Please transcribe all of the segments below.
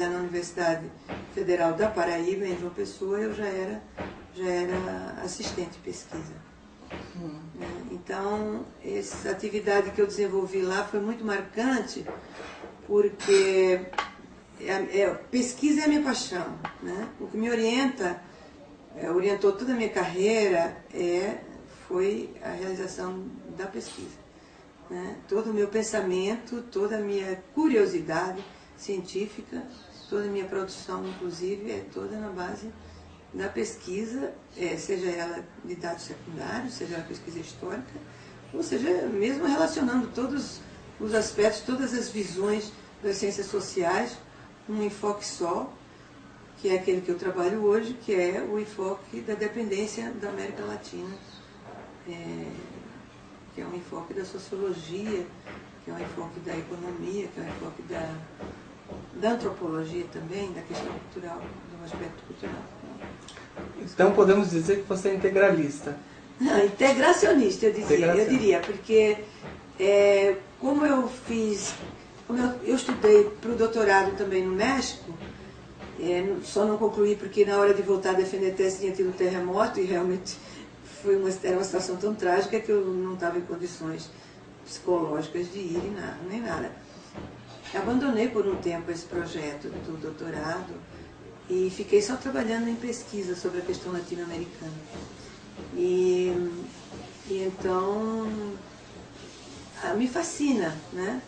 na Universidade Federal da Paraíba, em João Pessoa, eu já era assistente de pesquisa. Então, essa atividade que eu desenvolvi lá foi muito marcante, porque pesquisa é a minha paixão, né? O que me orientou toda a minha carreira foi a realização da pesquisa, né? Todo o meu pensamento, toda a minha curiosidade científica, toda a minha produção, inclusive, é toda na base da pesquisa, seja ela de dados secundários, seja ela pesquisa histórica, ou seja, mesmo relacionando todos os aspectos, todas as visões das ciências sociais, um enfoque só, que é aquele que eu trabalho hoje, que é o enfoque da dependência da América Latina, que é um enfoque da sociologia, que é um enfoque da economia, que é um enfoque da antropologia também, da questão cultural, do aspecto cultural. Então podemos dizer que você é integralista. Não, integracionista, eu diria, porque como eu estudei para o doutorado também no México, só não concluí porque na hora de voltar a defender a tese tinha tido um terremoto e realmente era uma situação tão trágica que eu não estava em condições psicológicas de ir nem nada. Abandonei por um tempo esse projeto do doutorado e fiquei só trabalhando em pesquisa sobre a questão latino-americana. E então me fascina, né?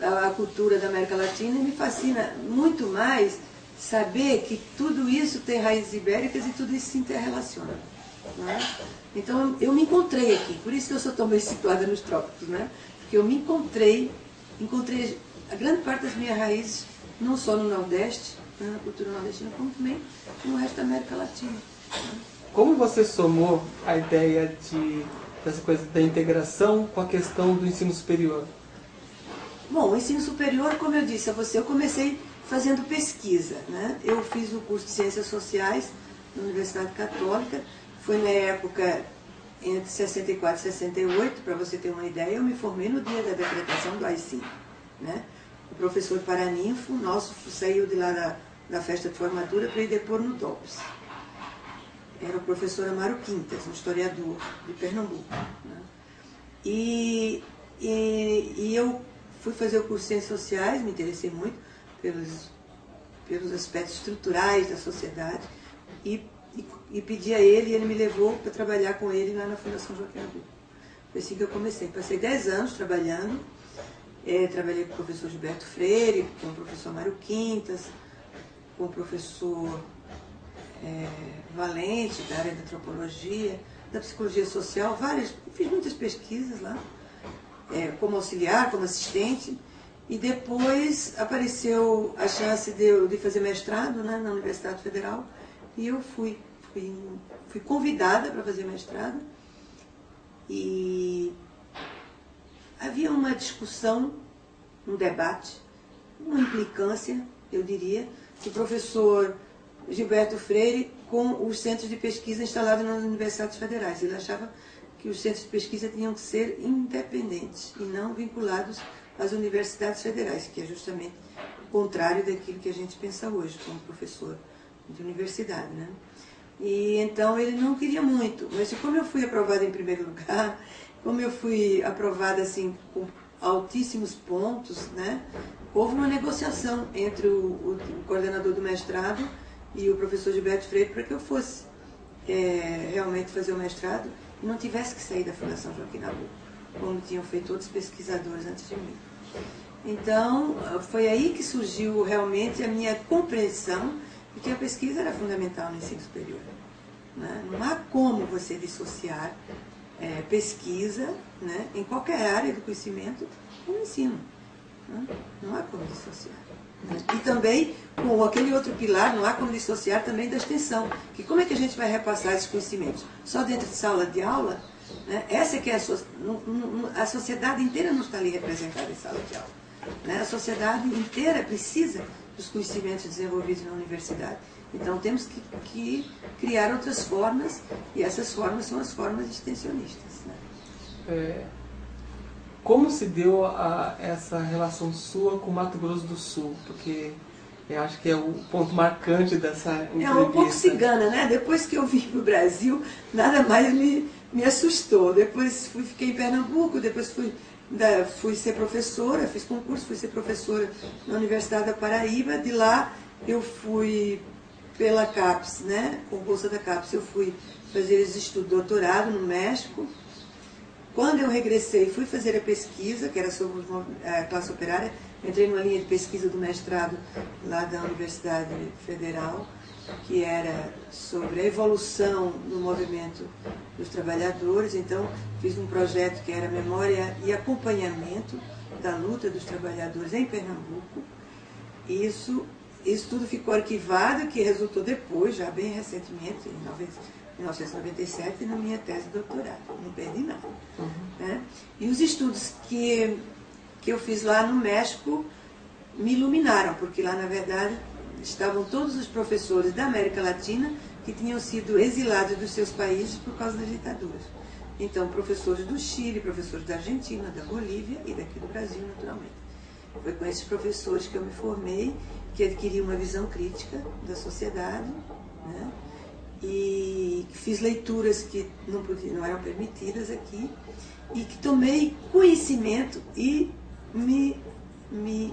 A cultura da América Latina, e me fascina muito mais saber que tudo isso tem raízes ibéricas e tudo isso se interrelaciona, né? Então eu me encontrei aqui, por isso que eu sou tão bem situada nos trópicos, né? Porque eu me encontrei a grande parte das minhas raízes, não só no Nordeste, na cultura nordestina, como também no resto da América Latina. Como você somou a ideia dessa coisa da integração com a questão do ensino superior? Bom, o ensino superior, como eu disse a você, eu comecei fazendo pesquisa, né? Eu fiz o curso de Ciências Sociais na Universidade Católica, foi na época entre 64 e 68, para você ter uma ideia, eu me formei no dia da decretação do AI-5, né? O professor Paraninfo, nosso, saiu de lá da festa de formatura para ir depor no DOPS. Era o professor Amaro Quintas, um historiador de Pernambuco, né? E eu fui fazer o curso de Ciências Sociais, me interessei muito pelos aspectos estruturais da sociedade e pedi a ele, e ele me levou para trabalhar com ele lá na Fundação Joaquim Nabuco. Foi assim que eu comecei. Passei 10 anos trabalhando, trabalhei com o professor Gilberto Freire, com o professor Mário Quintas, com o professor Valente, da área da antropologia, da psicologia social, fiz muitas pesquisas lá, como auxiliar, como assistente, e depois apareceu a chance de fazer mestrado, né, na Universidade Federal, e eu fui convidada para fazer mestrado, e havia uma discussão, um debate, uma implicância, eu diria, do professor Gilberto Freire com os centros de pesquisa instalados nas universidades federais. Ele achava que os centros de pesquisa tinham que ser independentes e não vinculados às universidades federais, que é justamente o contrário daquilo que a gente pensa hoje como professor de universidade, né? E então ele não queria muito, mas como eu fui aprovada em primeiro lugar, como eu fui aprovada assim com altíssimos pontos, né? Houve uma negociação entre o coordenador do mestrado e o professor Gilberto Freire para que eu fosse realmente fazer o mestrado e não tivesse que sair da Fundação Joaquim Nabuco, como tinham feito outros pesquisadores antes de mim. Então, foi aí que surgiu realmente a minha compreensão de que a pesquisa era fundamental no ensino superior, né? Não há como você dissociar pesquisa, né, em qualquer área do conhecimento com o ensino, né? Não há como dissociar. E também, com aquele outro pilar, não há como dissociar também da extensão. Que como é que a gente vai repassar esses conhecimentos? Só dentro de sala de aula? Né? Essa que é a sociedade inteira não está ali representada em sala de aula, né? A sociedade inteira precisa dos conhecimentos desenvolvidos na universidade. Então temos que criar outras formas, e essas formas são as formas extensionistas, né? Como se deu essa relação sua com o Mato Grosso do Sul? Porque Eu acho que é o ponto marcante dessa entrevista. É um pouco cigana, né? Depois que eu vim para o Brasil, nada mais me assustou. Depois fiquei em Pernambuco, depois fui ser professora, fiz concurso, fui ser professora na Universidade da Paraíba. De lá eu fui pela CAPES, né? Com bolsa da CAPES, eu fui fazer esse estudo de doutorado no México. Quando eu regressei, fui fazer a pesquisa, que era sobre a classe operária. Entrei numa linha de pesquisa do mestrado lá da Universidade Federal, que era sobre a evolução do movimento dos trabalhadores. Então, fiz um projeto que era memória e acompanhamento da luta dos trabalhadores em Pernambuco. Isso tudo ficou arquivado, que resultou depois, já bem recentemente, em 1997, na minha tese de doutorado. Não perdi nada. Né? E os estudos que eu fiz lá no México me iluminaram, porque lá, na verdade, estavam todos os professores da América Latina que tinham sido exilados dos seus países por causa das ditaduras. Então, professores do Chile, professores da Argentina, da Bolívia e daqui do Brasil, naturalmente. Foi com esses professores que eu me formei, que adquiri uma visão crítica da sociedade, né? E fiz leituras que não eram permitidas aqui, e que tomei conhecimento e me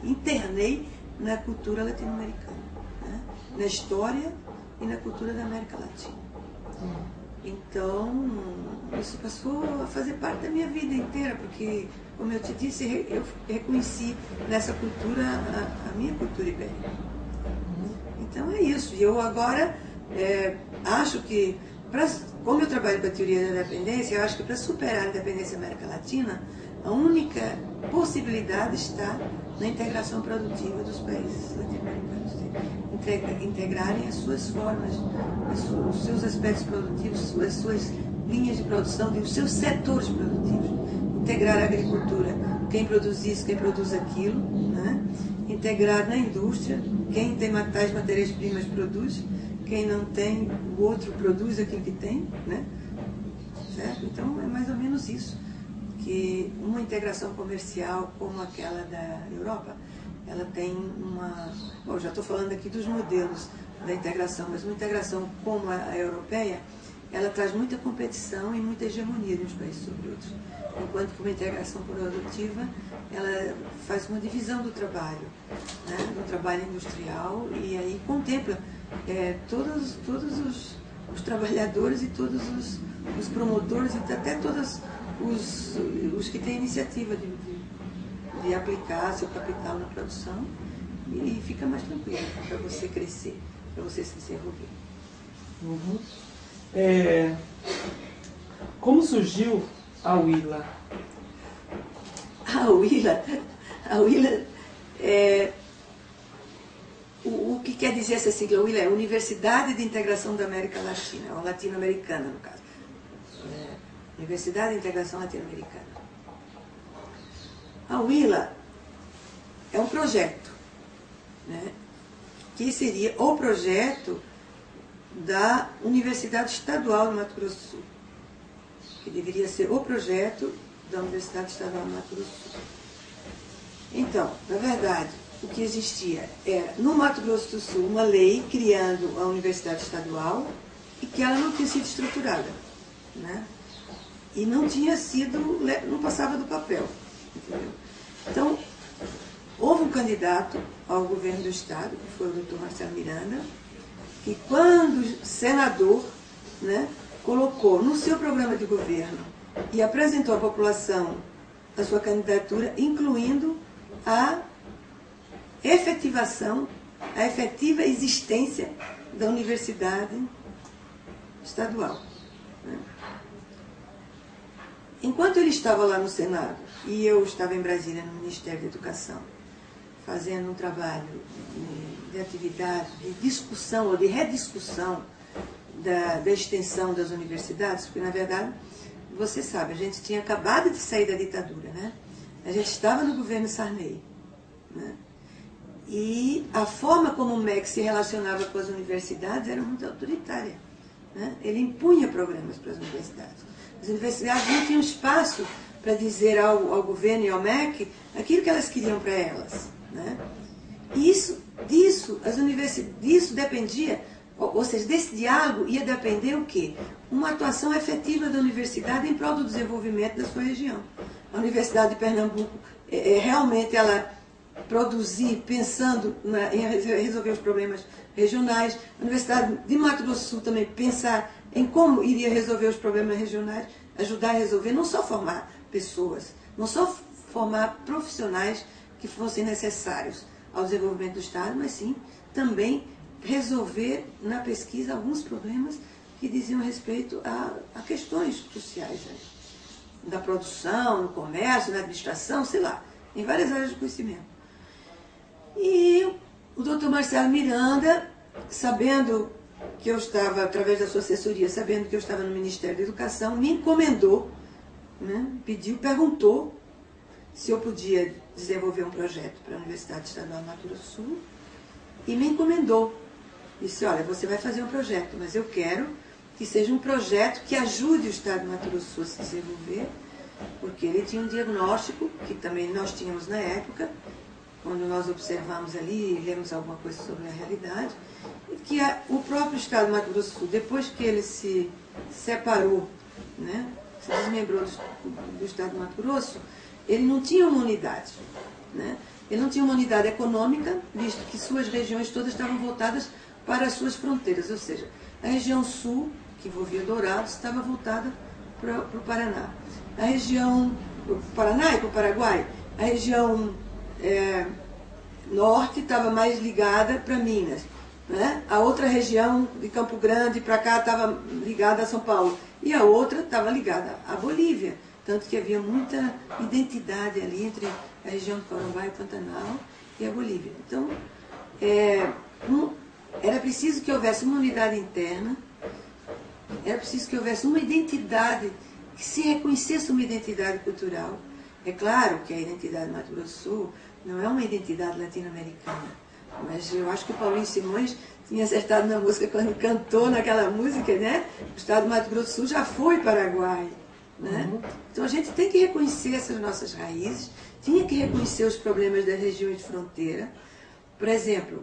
internei na cultura latino-americana, né? Na história e na cultura da América Latina. Então, isso passou a fazer parte da minha vida inteira, porque, como eu te disse, eu reconheci nessa cultura a minha cultura ibérica. Então é isso. E eu agora acho que, como eu trabalho com a teoria da dependência, eu acho que para superar a dependência da América Latina, a única possibilidade está na integração produtiva dos países latino-americanos. Integrarem as suas formas, os seus aspectos produtivos, as suas linhas de produção, os seus setores produtivos. Integrar a agricultura, quem produz isso, quem produz aquilo, né? Integrar na indústria, quem tem tais matérias-primas produz, quem não tem, o outro produz aquilo que tem, né? Certo? Então é mais ou menos isso, que uma integração comercial como aquela da Europa, ela tem uma... Bom, já estou falando aqui dos modelos da integração, mas uma integração como a europeia, ela traz muita competição e muita hegemonia de uns países sobre outros. Enquanto que uma integração produtiva, ela faz uma divisão do trabalho, né? Do trabalho industrial, e aí contempla todos os trabalhadores e todos os promotores, e até todos os que têm iniciativa de aplicar seu capital na produção, e fica mais tranquilo para você crescer, para você se desenvolver. Como surgiu a UILA? A UILA o que quer dizer essa sigla UILA? É Universidade de Integração da América Latina, ou latino-americana, no caso. Universidade de Integração Latino-Americana. A UILA é um projeto, né, que seria o projeto da Universidade Estadual do Mato Grosso do Sul, que deveria ser o projeto da Universidade Estadual do Mato Grosso do Sul. Então, na verdade, o que existia era, no Mato Grosso do Sul, uma lei criando a Universidade Estadual, e que ela não tinha sido estruturada, né? E não passava do papel, entendeu? Então, houve um candidato ao governo do Estado, que foi o Dr. Marcelo Miranda, que, quando senador, né, colocou no seu programa de governo e apresentou à população a sua candidatura, incluindo a efetivação, a efetiva existência da Universidade Estadual, né? Enquanto ele estava lá no Senado e eu estava em Brasília, no Ministério da Educação, fazendo um trabalho de atividade, de discussão ou de rediscussão da extensão das universidades, porque, na verdade, você sabe, a gente tinha acabado de sair da ditadura, né? A gente estava no governo Sarney, né? E a forma como o MEC se relacionava com as universidades era muito autoritária, né? Ele impunha programas para as universidades. As universidades não tinham espaço para dizer ao governo e ao MEC aquilo que elas queriam para elas, né? E isso disso, disso dependia, ou seja, desse diálogo ia depender o quê? Uma atuação efetiva da universidade em prol do desenvolvimento da sua região. A Universidade de Pernambuco, realmente ela produzir pensando em resolver os problemas regionais. A Universidade de Mato Grosso do Sul também pensar em como iria resolver os problemas regionais, ajudar a resolver, não só formar pessoas, não só formar profissionais que fossem necessários ao desenvolvimento do Estado, mas sim também resolver na pesquisa alguns problemas que diziam respeito a questões cruciais, né? Da produção, no comércio, na administração, sei lá, em várias áreas do conhecimento. E o doutor Marcelo Miranda, sabendo que eu estava, através da sua assessoria, sabendo que eu estava no Ministério da Educação, me encomendou, né, perguntou se eu podia desenvolver um projeto para a Universidade Estadual do Mato Grosso do Sul, e me encomendou. Disse, olha, você vai fazer um projeto, mas eu quero que seja um projeto que ajude o Estado do Mato Grosso do Sul a se desenvolver, porque ele tinha um diagnóstico, que também nós tínhamos na época, quando nós observamos ali e lemos alguma coisa sobre a realidade, que o próprio Estado do Mato Grosso do Sul, depois que ele se separou, né, se desmembrou do Estado do Mato Grosso, ele não tinha uma unidade, né? Ele não tinha uma unidade econômica, visto que suas regiões todas estavam voltadas para as suas fronteiras, ou seja, a região sul, que envolvia Dourados, estava voltada para o Paraná. A região do Paraná e para o Paraguai, a região norte estava mais ligada para Minas, né? A outra região de Campo Grande para cá estava ligada a São Paulo, e a outra estava ligada à Bolívia, tanto que havia muita identidade ali entre a região do Corumbá e Pantanal e a Bolívia. Então, era preciso que houvesse uma unidade interna, era preciso que houvesse uma identidade, que se reconhecesse uma identidade cultural. É claro que a identidade do Mato Grosso do Sul não é uma identidade latino-americana, mas eu acho que o Paulinho Simões tinha acertado na música quando cantou naquela música, né? O Estado do Mato Grosso do Sul já foi Paraguai, né? Então a gente tem que reconhecer essas nossas raízes, tinha que reconhecer os problemas das regiões de fronteira. Por exemplo,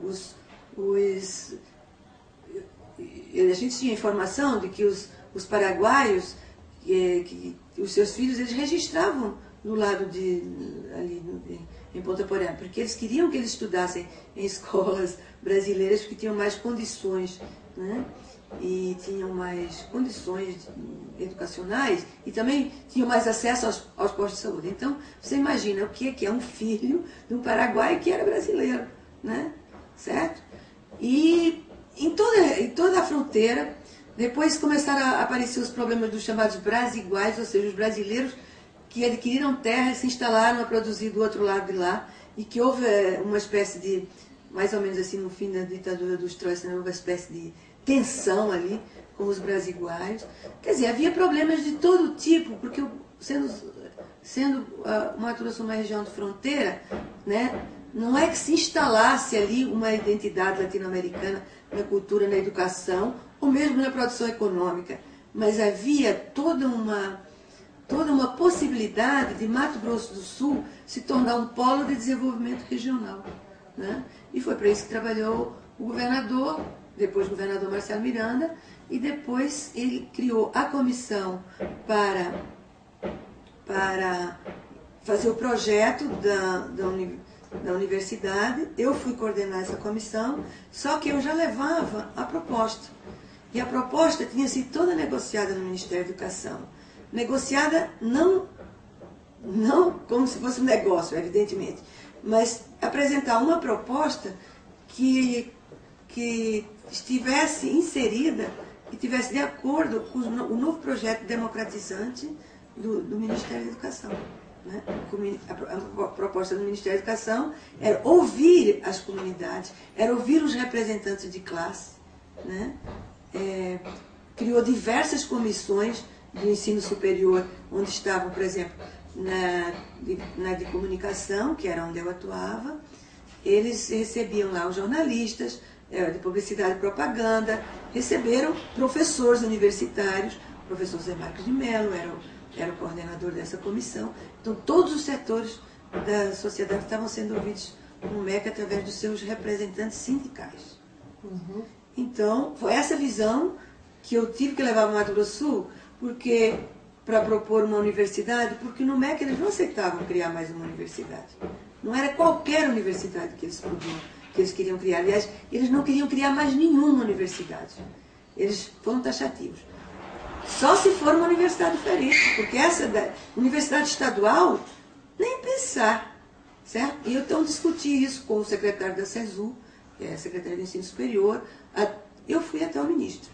a gente tinha informação de que os paraguaios, que os seus filhos, eles registravam no lado ali em Ponta Porã, porque eles queriam que eles estudassem em escolas brasileiras, porque tinham mais condições, né? E tinham mais condições educacionais e também tinham mais acesso aos postos de saúde. Então, você imagina o que é um filho de um paraguaio que era brasileiro, né? Certo? E em toda a fronteira, depois começaram a aparecer os problemas dos chamados brasiguais, ou seja, os brasileiros que adquiriram terra e se instalaram a produzir do outro lado de lá, e que houve uma espécie de, mais ou menos assim no fim da ditadura dos Stroessner, houve uma espécie de tensão ali com os brasiguaios. Quer dizer, havia problemas de todo tipo, porque sendo o Mato Grosso uma região de fronteira, né, não é que se instalasse ali uma identidade latino-americana na cultura, na educação, ou mesmo na produção econômica, mas havia toda uma possibilidade de Mato Grosso do Sul se tornar um polo de desenvolvimento regional, né? E foi para isso que trabalhou o governador, depois o governador Marcelo Miranda, e depois ele criou a comissão para fazer o projeto da universidade. Eu fui coordenar essa comissão, só que eu já levava a proposta. E a proposta tinha sido toda negociada no Ministério da Educação. Negociada não como se fosse um negócio, evidentemente, mas apresentar uma proposta que estivesse inserida, que estivesse de acordo com o novo projeto democratizante do Ministério da Educação, né? A proposta do Ministério da Educação era ouvir as comunidades, era ouvir os representantes de classe, né? Criou diversas comissões do ensino superior, onde estavam, por exemplo, na de comunicação, que era onde eu atuava. Eles recebiam lá os jornalistas de publicidade e propaganda, receberam professores universitários, o professor Zé Marcos de Mello era o coordenador dessa comissão. Então, todos os setores da sociedade estavam sendo ouvidos no MEC através dos seus representantes sindicais. Então, foi essa visão que eu tive que levar para o Mato Grosso do Sul, porque para propor uma universidade, porque no MEC eles não aceitavam criar mais uma universidade. Não era qualquer universidade que eles queriam criar. Aliás, eles não queriam criar mais nenhuma universidade. Eles foram taxativos. Só se for uma universidade diferente, porque essa da universidade estadual, nem pensar, certo? E eu então discuti isso com o secretário da CESU, que é a Secretaria de Ensino Superior. Eu fui até o ministro,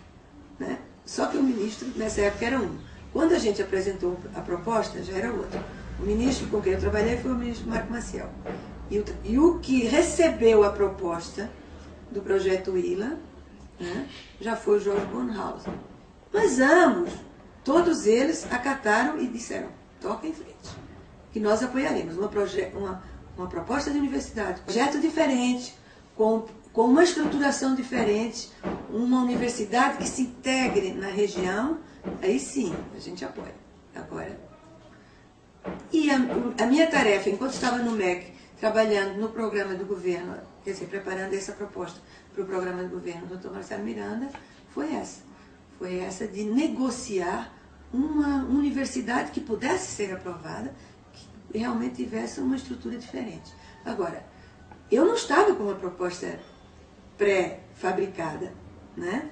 né? Só que o ministro, nessa época, era um. Quando a gente apresentou a proposta, já era outro. O ministro com quem eu trabalhei foi o ministro Marco Maciel. E o que recebeu a proposta do projeto ILA, né, já foi o Jorge Bornhausen. Mas ambos, todos eles acataram e disseram, toca em frente, que nós apoiaremos uma proposta de universidade, um projeto diferente, com uma estruturação diferente, uma universidade que se integre na região, aí sim, a gente apoia. Agora, e a minha tarefa, enquanto estava no MEC, trabalhando no programa do governo, quer dizer, preparando essa proposta para o programa do governo do Dr. Marcelo Miranda, foi essa. Foi essa de negociar uma universidade que pudesse ser aprovada, que realmente tivesse uma estrutura diferente. Agora, eu não estava com uma proposta pré-fabricada, né?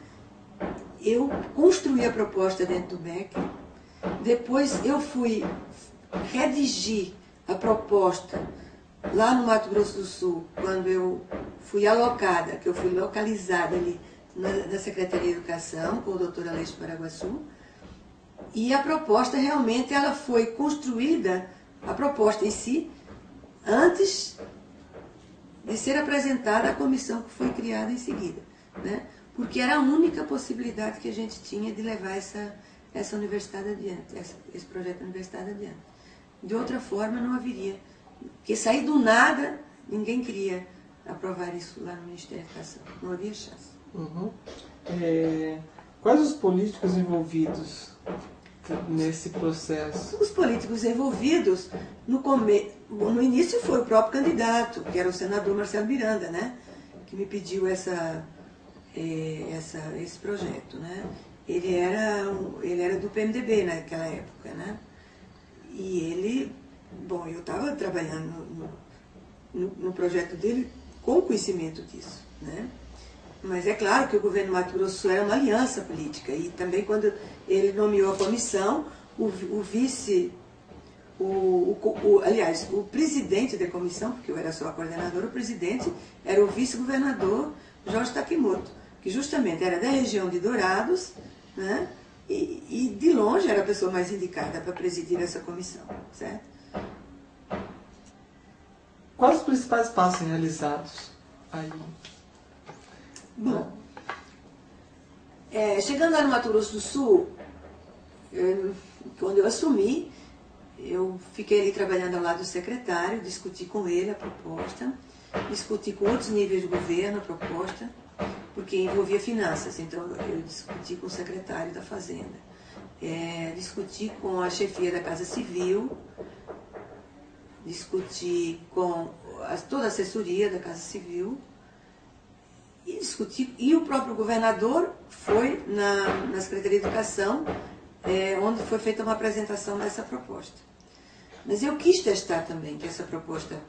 Eu construí a proposta dentro do MEC, depois eu fui redigir a proposta lá no Mato Grosso do Sul, quando eu fui alocada, que eu fui localizada ali na Secretaria de Educação, com o doutor Aleixo Paraguaçu, e a proposta realmente ela foi construída, a proposta em si, antes de ser apresentada à comissão que foi criada em seguida, né? Porque era a única possibilidade que a gente tinha de levar essa universidade adiante, esse projeto de universidade adiante. De outra forma, não haveria. Porque sair do nada, ninguém queria aprovar isso lá no Ministério da Educação. Não havia chance. Quais os políticos envolvidos nesse processo? Os políticos envolvidos, no início foi o próprio candidato, que era o senador Marcelo Miranda, né? Que me pediu esse projeto, né? Ele era do PMDB naquela época, né? E ele, bom, eu estava trabalhando no projeto dele com conhecimento disso, né? Mas é claro que o governo Mato Grosso do Sul era uma aliança política, e também quando ele nomeou a comissão, aliás, o presidente da comissão, porque eu era só a coordenadora, o presidente era o vice-governador Jorge Takimoto, que justamente era da região de Dourados, né? E de longe era a pessoa mais indicada para presidir essa comissão, certo? Quais os principais passos realizados aí? Bom, chegando lá no Mato Grosso do Sul, quando eu assumi, eu fiquei ali trabalhando ao lado do secretário, discuti com ele a proposta, discuti com outros níveis do governo a proposta, porque envolvia finanças, então eu discuti com o secretário da Fazenda, discuti com a chefia da Casa Civil, discuti com toda a assessoria da Casa Civil, e o próprio governador foi na Secretaria de Educação, onde foi feita uma apresentação dessa proposta. Mas eu quis testar também que essa proposta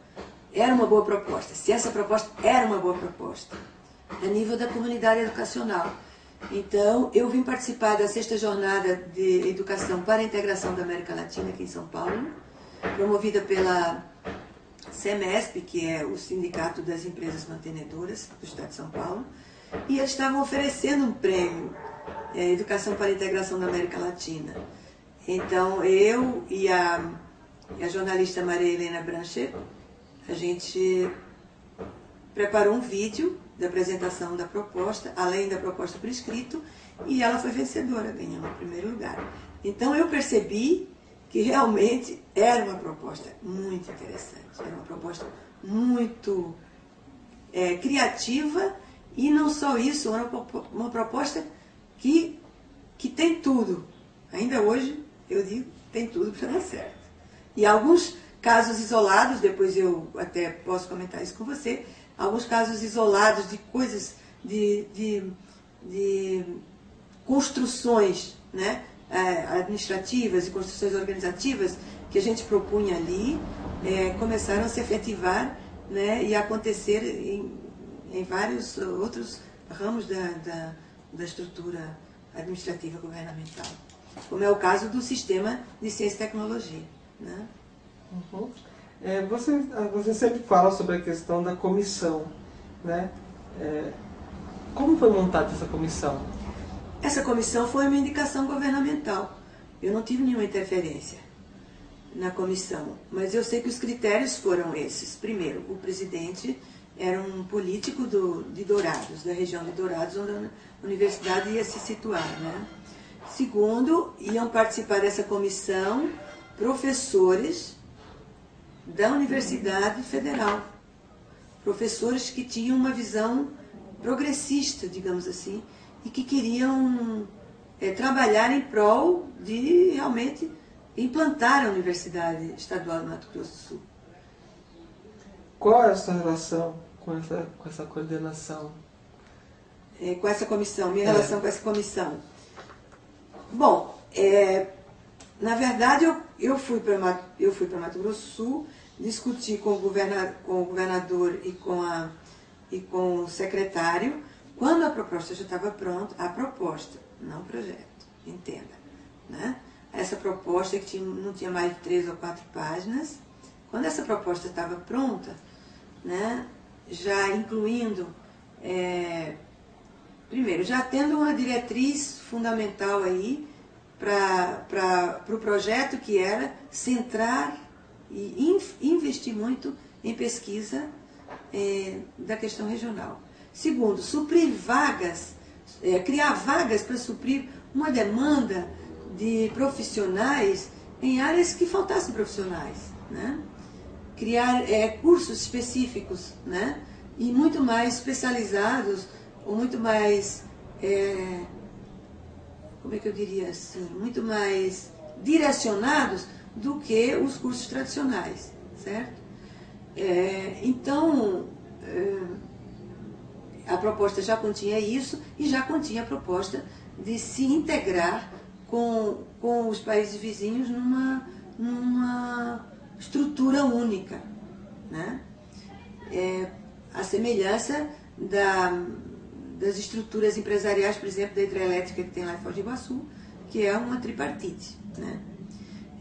era uma boa proposta, se essa proposta era uma boa proposta, a nível da comunidade educacional. Então, eu vim participar da 6ª Jornada de Educação para a Integração da América Latina, aqui em São Paulo, promovida pela SEMESP, que é o Sindicato das Empresas Mantenedoras do Estado de São Paulo, e eles estavam oferecendo um prêmio, Educação para a Integração da América Latina. Então, eu e a jornalista Maria Helena Brancher, a gente preparou um vídeo da apresentação da proposta, além da proposta por escrito, e ela foi vencedora, ganhando o primeiro lugar. Então, eu percebi que realmente era uma proposta muito interessante, era uma proposta muito criativa, e não só isso, era uma proposta que tem tudo. Ainda hoje, eu digo, tem tudo para dar certo. E alguns casos isolados, depois eu até posso comentar isso com você, alguns casos isolados de coisas, de construções, né, administrativas e construções organizativas que a gente propunha ali, começaram a se efetivar, né, e a acontecer em vários outros ramos da estrutura administrativa governamental, como é o caso do sistema de ciência e tecnologia, né? Uhum. Você sempre fala sobre a questão da comissão, né? Como foi montada essa comissão? Essa comissão foi uma indicação governamental. Eu não tive nenhuma interferência na comissão, mas eu sei que os critérios foram esses. Primeiro, o presidente era um político de Dourados, da região de Dourados, onde a universidade ia se situar, né? Segundo, iam participar dessa comissão professores da Universidade Federal, professores que tinham uma visão progressista, digamos assim, e que queriam trabalhar em prol de realmente implantar a Universidade Estadual do Mato Grosso do Sul. Qual é a sua relação com essa coordenação? Com essa comissão, minha relação com essa comissão? Bom, na verdade eu fui para Mato Grosso do Sul, discuti com o governador e com o secretário, quando a proposta já estava pronta, a proposta, não o projeto, entenda, né? Essa proposta que não tinha mais de 3 ou 4 páginas, quando essa proposta estava pronta, né, já incluindo, primeiro, já tendo uma diretriz fundamental aí para o projeto, que era centrar e investir muito em pesquisa da questão regional. Segundo, suprir vagas, criar vagas para suprir uma demanda de profissionais em áreas que faltassem profissionais, né? Criar cursos específicos, né? E muito mais especializados, ou muito mais, como é que eu diria assim, muito mais direcionados do que os cursos tradicionais, certo? Então, a proposta já continha isso e já continha a proposta de se integrar com os países vizinhos numa estrutura única, né? A semelhança das estruturas empresariais, por exemplo, da hidrelétrica que tem lá em Foz do Iguaçu, que é uma tripartite, né?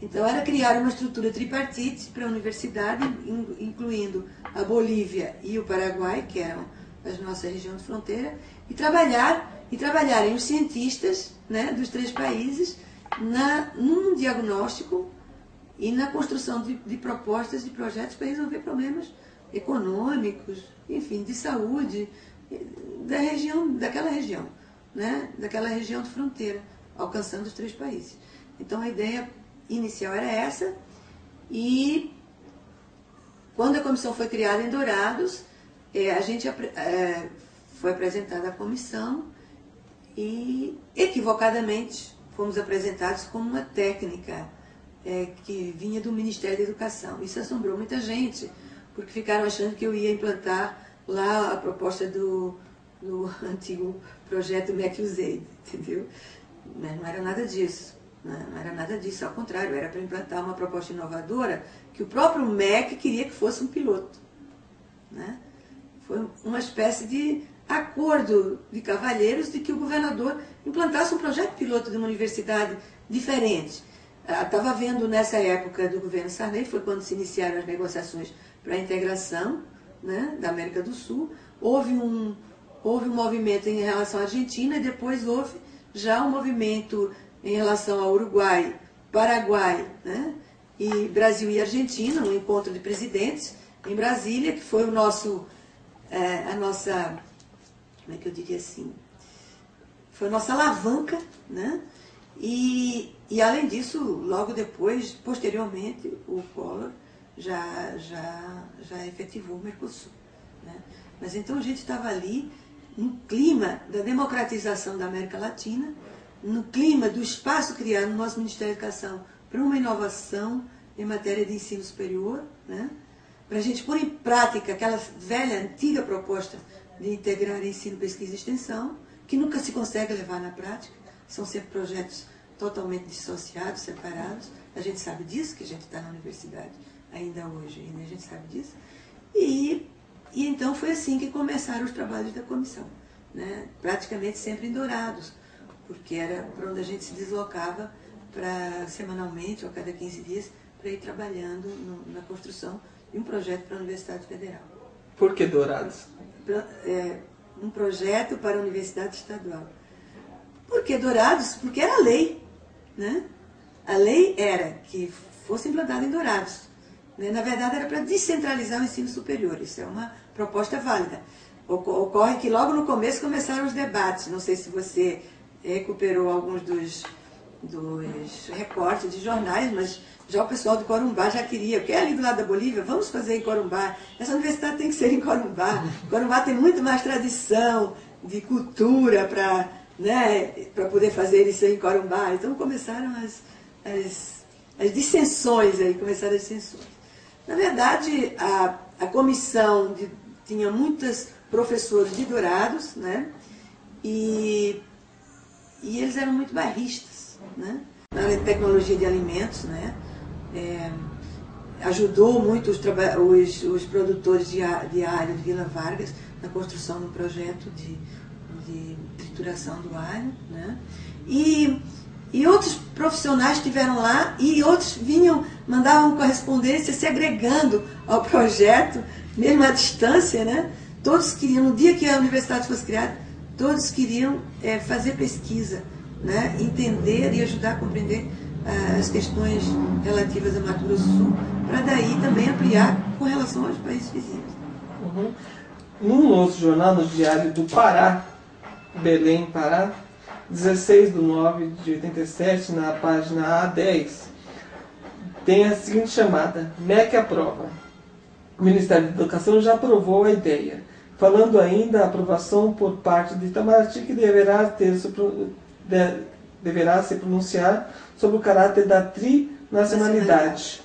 Então, era criar uma estrutura tripartite para a universidade, incluindo a Bolívia e o Paraguai, que eram as nossas regiões de fronteira, e trabalharem os cientistas, né, dos 3 países num diagnóstico e na construção de propostas, de projetos para resolver problemas econômicos, enfim, de saúde daquela região, né, daquela região de fronteira, alcançando os 3 países. Então, a ideia inicial era essa, e quando a comissão foi criada em Dourados, a gente foi apresentada à comissão e, equivocadamente, fomos apresentados como uma técnica que vinha do Ministério da Educação. Isso assombrou muita gente, porque ficaram achando que eu ia implantar lá a proposta do antigo projeto MEC-USAID, entendeu? Mas não era nada disso. Não era nada disso, ao contrário, era para implantar uma proposta inovadora que o próprio MEC queria que fosse um piloto, né? Foi uma espécie de acordo de cavalheiros de que o governador implantasse um projeto piloto de uma universidade diferente. Estava havendo, nessa época do governo Sarney, foi quando se iniciaram as negociações para a integração, né, da América do Sul. Houve um movimento em relação à Argentina e depois houve já um movimento em relação ao Uruguai, Paraguai, né, e Brasil e Argentina, um encontro de presidentes em Brasília, que foi a nossa, como é que eu diria assim, foi a nossa alavanca, né? E além disso, logo depois, posteriormente, o Collor já efetivou o Mercosul, né? Mas então a gente estava ali no clima da democratização da América Latina, no clima do espaço criado no nosso Ministério da Educação para uma inovação em matéria de ensino superior, né? Para a gente pôr em prática aquela velha, antiga proposta de integrar ensino, pesquisa e extensão, que nunca se consegue levar na prática, são sempre projetos totalmente dissociados, separados. A gente sabe disso, que a gente está na universidade ainda hoje, né? A gente sabe disso. E então foi assim que começaram os trabalhos da comissão, né? Praticamente sempre em Dourados, porque era para onde a gente se deslocava semanalmente ou a cada 15 dias para ir trabalhando na construção de um projeto para a Universidade Federal. Por que Dourados? Um projeto para a Universidade Estadual. Por que Dourados? Porque era a lei, né? A lei era que fosse implantada em Dourados. Né? Na verdade, era para descentralizar o ensino superior. Isso é uma proposta válida. Ocorre que logo no começo começaram os debates. Não sei se você recuperou alguns dos recortes de jornais, mas já o pessoal de Corumbá já queria, porque é ali do lado da Bolívia, vamos fazer em Corumbá. Essa universidade tem que ser em Corumbá. Corumbá tem muito mais tradição de cultura para, né, poder fazer isso em Corumbá. Então começaram as dissensões aí, começaram as dissensões. Na verdade, a comissão tinha muitos professores de Dourados, né, e eles eram muito bairristas, né, na área de tecnologia de alimentos, né. Ajudou muito os produtores de alho de Vila Vargas na construção do projeto de trituração do alho, né? E outros profissionais estiveram lá e outros mandavam correspondência se agregando ao projeto, mesmo à distância, né? Todos queriam, no dia que a universidade fosse criada, todos queriam fazer pesquisa, né? Entender e ajudar a compreender as questões relativas a Mato Grosso do Sul, para daí também ampliar com relação aos países vizinhos. Uhum. Num outro jornal, no Diário do Pará, Belém, Pará, 16/9/87, na página A10, tem a seguinte chamada: MEC aprova. O Ministério da Educação já aprovou a ideia, falando ainda a aprovação por parte do Itamaraty, que deverá se pronunciar sobre o caráter da trinacionalidade.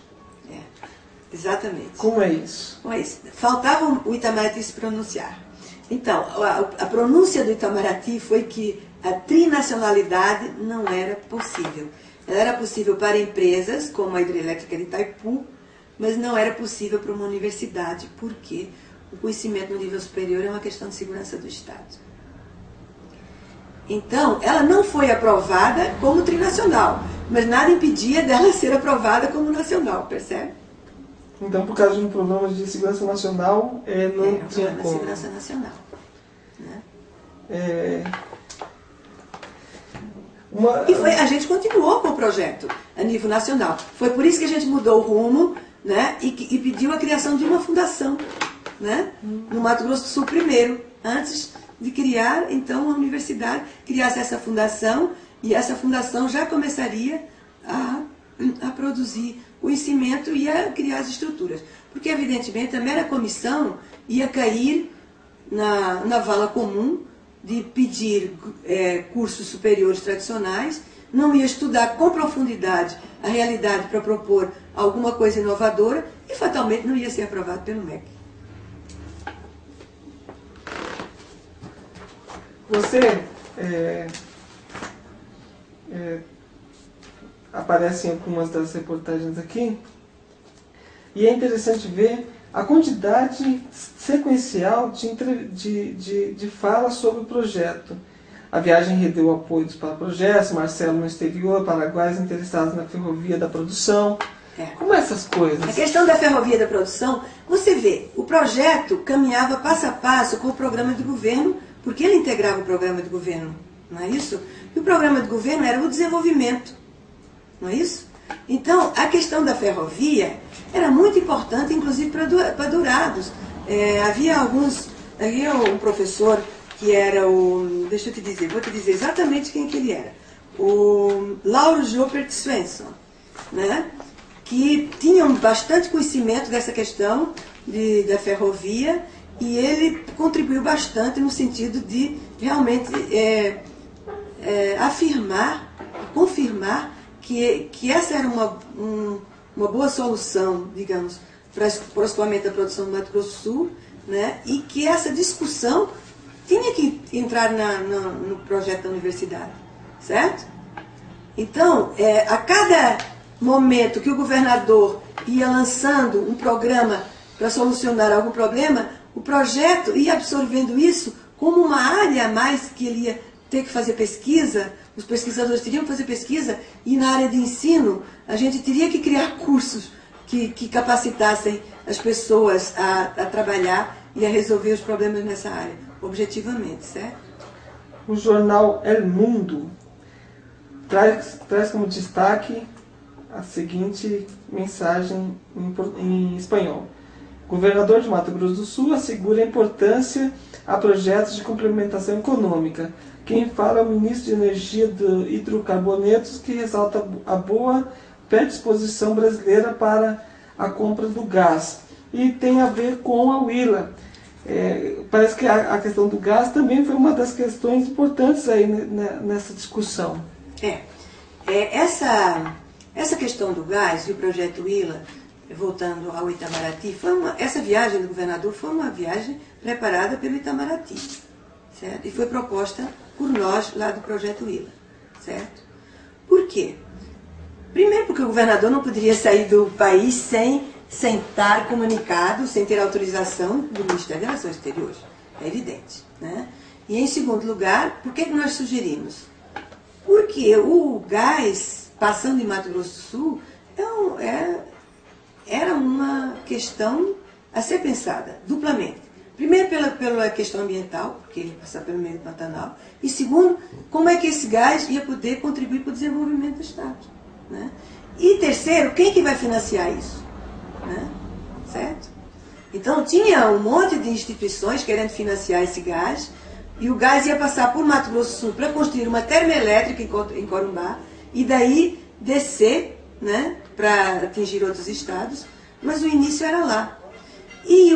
Exatamente. Como é isso? Faltava o Itamaraty se pronunciar. Então, a pronúncia do Itamaraty foi que a trinacionalidade não era possível. Ela era possível para empresas, como a hidrelétrica de Itaipu, mas não era possível para uma universidade, porque o conhecimento no nível superior é uma questão de segurança do Estado. Então, ela não foi aprovada como trinacional, mas nada impedia dela ser aprovada como nacional, percebe? Então, por causa de um problema de segurança nacional, não tinha como. De segurança nacional. Né? E a gente continuou com o projeto a nível nacional. Foi por isso que a gente mudou o rumo, né, e pediu a criação de uma fundação, né, no Mato Grosso do Sul primeiro, antes de criar, então, a universidade, criasse essa fundação, e essa fundação já começaria a produzir conhecimento e a criar as estruturas. Porque, evidentemente, a mera comissão ia cair na vala comum de pedir cursos superiores tradicionais, não ia estudar com profundidade a realidade para propor alguma coisa inovadora e, fatalmente, não ia ser aprovado pelo MEC. Você aparece em algumas das reportagens aqui, e é interessante ver a quantidade sequencial de fala sobre o projeto. A viagem rendeu apoios para projetos, Marcelo no exterior, paraguaios interessados na ferrovia da produção. Como essas coisas? A questão da ferrovia da produção, você vê, o projeto caminhava passo a passo com o programa de governo, porque ele integrava o programa de governo, não é isso? E o programa de governo era o desenvolvimento, não é isso? Então, a questão da ferrovia era muito importante, inclusive para Dourados. Havia um professor que era deixa eu te dizer, vou te dizer exatamente quem que ele era. O Lauro Jopert Svensson, né? Que tinha bastante conhecimento dessa questão da ferrovia, e ele contribuiu bastante no sentido de realmente afirmar, confirmar que essa era uma boa solução, digamos, para o escoamento da produção do Mato Grosso do Sul, né? E que essa discussão tinha que entrar no projeto da universidade, certo? Então, a cada momento que o governador ia lançando um programa para solucionar algum problema, o projeto ia absorvendo isso como uma área a mais que ele ia ter que fazer pesquisa, os pesquisadores teriam que fazer pesquisa, e na área de ensino a gente teria que criar cursos que capacitassem as pessoas a trabalhar e a resolver os problemas nessa área, objetivamente, certo? O jornal El Mundo traz como destaque a seguinte mensagem em espanhol. O governador de Mato Grosso do Sul assegura a importância a projetos de complementação econômica. Quem fala é o ministro de Energia de Hidrocarbonetos, que ressalta a boa predisposição brasileira para a compra do gás. E tem a ver com a Huila. Parece que a questão do gás também foi uma das questões importantes aí nessa discussão. Essa questão do gás e o projeto Huila, voltando ao Itamaraty, essa viagem do governador foi uma viagem preparada pelo Itamaraty, certo? E foi proposta por nós lá do projeto Huila, certo? Por quê? Primeiro porque o governador não poderia sair do país sem estar comunicado, sem ter autorização do Ministério das Relações Exteriores, é evidente, né? E em segundo lugar, por que nós sugerimos? Porque o gás, passando em Mato Grosso do Sul, era uma questão a ser pensada duplamente. Primeiro pela questão ambiental, porque ele ia passar pelo meio do Pantanal, e segundo, como é que esse gás ia poder contribuir para o desenvolvimento do Estado, né? E terceiro, quem que vai financiar isso, né? Certo? Então tinha um monte de instituições querendo financiar esse gás, e o gás ia passar por Mato Grosso do Sul para construir uma termoelétrica em Corumbá, e daí descer, né, para atingir outros estados, mas o início era lá. E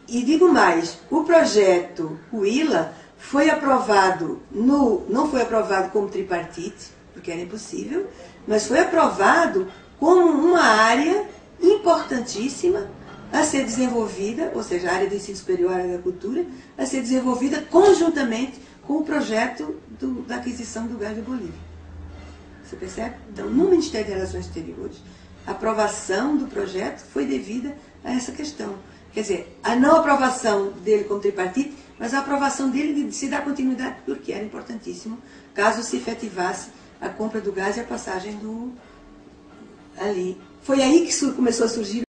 digo mais, o projeto Huila foi aprovado, não foi aprovado como tripartite, porque era impossível, mas foi aprovado como uma área importantíssima a ser desenvolvida, ou seja, a área de ensino superior, a área da cultura, a ser desenvolvida conjuntamente com o projeto da aquisição do gás da Bolívia. Você percebe? Então, no Ministério das Relações Exteriores, a aprovação do projeto foi devida a essa questão. Quer dizer, a não aprovação dele como tripartite, mas a aprovação dele de se dar continuidade, porque era importantíssimo, caso se efetivasse a compra do gás e a passagem ali. Foi aí que começou a surgir